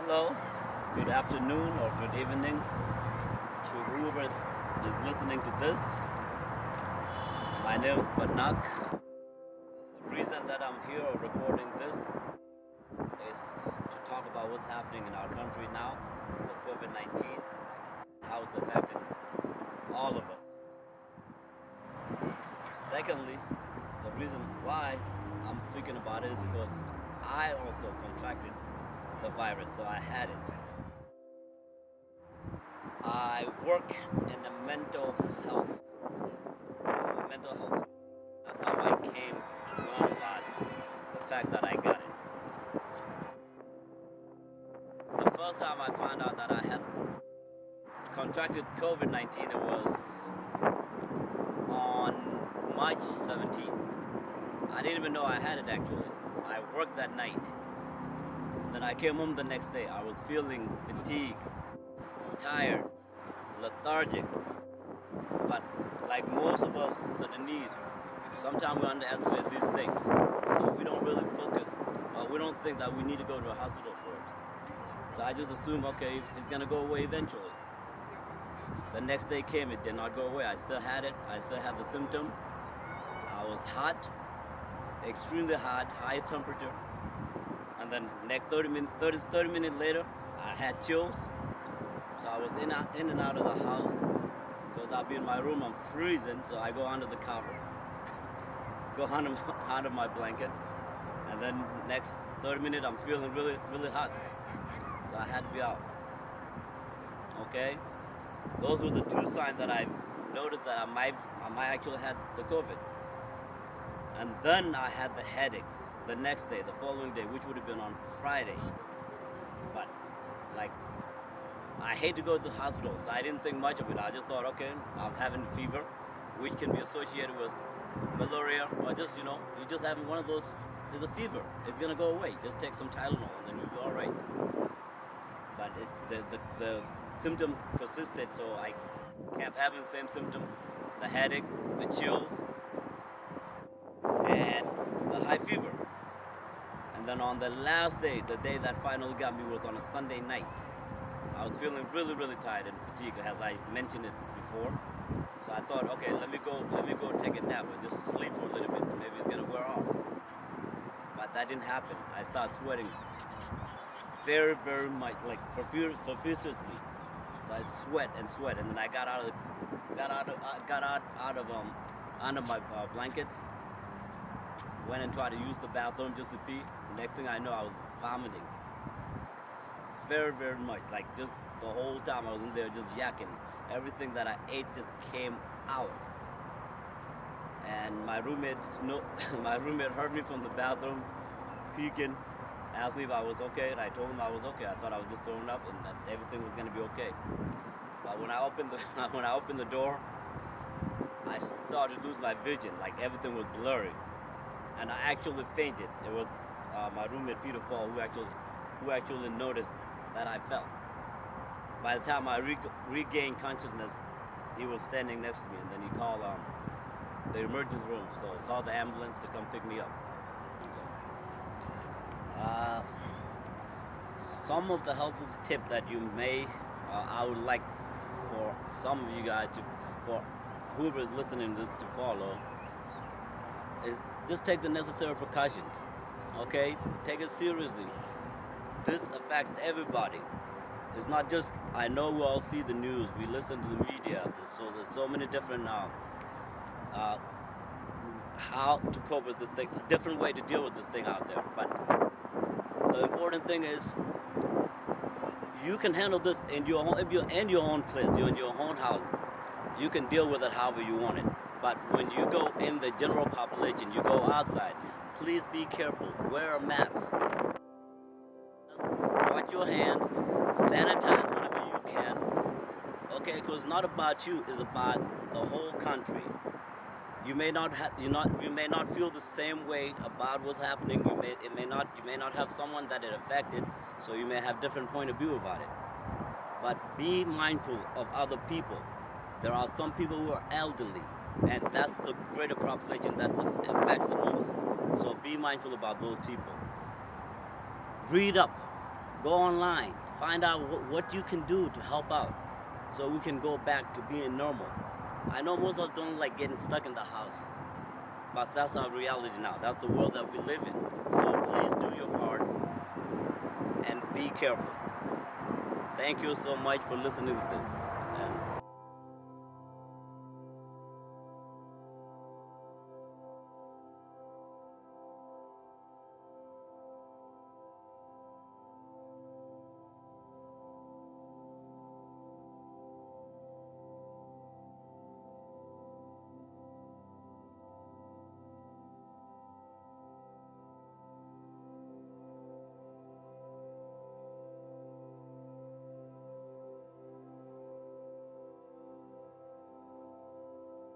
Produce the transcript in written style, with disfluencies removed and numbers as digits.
Hello, good afternoon or good evening to whoever is listening to this. My name is Banak. The reason that I'm here or recording this is to talk about what's happening in our country now, the COVID-19, how it's affecting all of us. Secondly, the reason why I'm speaking about it is because I also contracted the virus, so I had it. I work in the mental health. Mental health. That's how I came to learn about the fact that I got it. The first time I found out that I had contracted COVID-19, it was on March 17th. I didn't even know I had it actually. I worked that night. Then I came home the next day. I was feeling fatigued, tired, lethargic. But like most of us Sudanese, sometimes we underestimate these things. So we don't really focus, or we don't think that we need to go to a hospital for it. So I just assume, okay, it's gonna go away eventually. The next day came, it did not go away. I still had it. I still had the symptom. I was hot, extremely hot, high temperature. And then next 30 minutes later, I had chills. So I was in and out of the house because I'll be in my room, I'm freezing, so I go under the cover, go under my blanket, and then next 30 minutes I'm feeling really, really hot. So I had to be out. Okay? Those were the two signs that I noticed that I might actually had the COVID. And then I had the headaches the next day, the following day, which would have been on Friday. But like, I hate to go to the hospital, so I didn't think much of it. I just thought, okay, I'm having a fever, which can be associated with malaria, or just, you just having one of those, there's a fever. It's gonna go away. Just take some Tylenol and then you'll be all right. But it's the symptom persisted, so I kept having the same symptom, the headache, the chills, and the high fever. And then on the last day, the day that finally got me was on a Sunday night. I was feeling really, really tired and fatigued, as I mentioned it before. So I thought, okay, let me go take a nap and just sleep for a little bit. Maybe it's gonna wear off. But that didn't happen. I started sweating very, very much, like profusely. So I sweat, and then I got out of under my blankets. Went and tried to use the bathroom just to pee. Next thing I know, I was vomiting. Very, very much. Like just the whole time I was in there just yakking. Everything that I ate just came out. And my roommate heard me from the bathroom, puking, asked me if I was okay, and I told him I was okay. I thought I was just throwing up and that everything was gonna be okay. But when I opened the door, I started to lose my vision. Like everything was blurry. And I actually fainted. It was my roommate Peter Fall who actually noticed that I fell. By the time I regained consciousness, he was standing next to me, and then he called the emergency room. So called the ambulance to come pick me up. Some of the helpful tips that you may, I would like for some of you guys for whoever is listening to this to follow, is just take the necessary precautions, okay? Take it seriously. This affects everybody. It's not just, I know we all see the news, we listen to the media, there's so many different how to cope with this thing, a different way to deal with this thing out there. But the important thing is, you can handle this in your own, if you're in your own place, you're in your own house, you can deal with it however you want it. But when you go in the general population, you go outside, please be careful. Wear a mask. Wash your hands. Sanitize whenever you can. Okay, because it's not about you, it's about the whole country. You may not feel the same way about what's happening. You may not have someone that it affected, so you may have different point of view about it. But be mindful of other people. There are some people who are elderly, and that's the greater population that affects the most. So be mindful about those people. Read up. Go online, find out what you can do to help out so we can go back to being normal. I know most of us don't like getting stuck in the house, but that's our reality now. That's the world that we live in. So please do your part and be careful. Thank you so much for listening to this.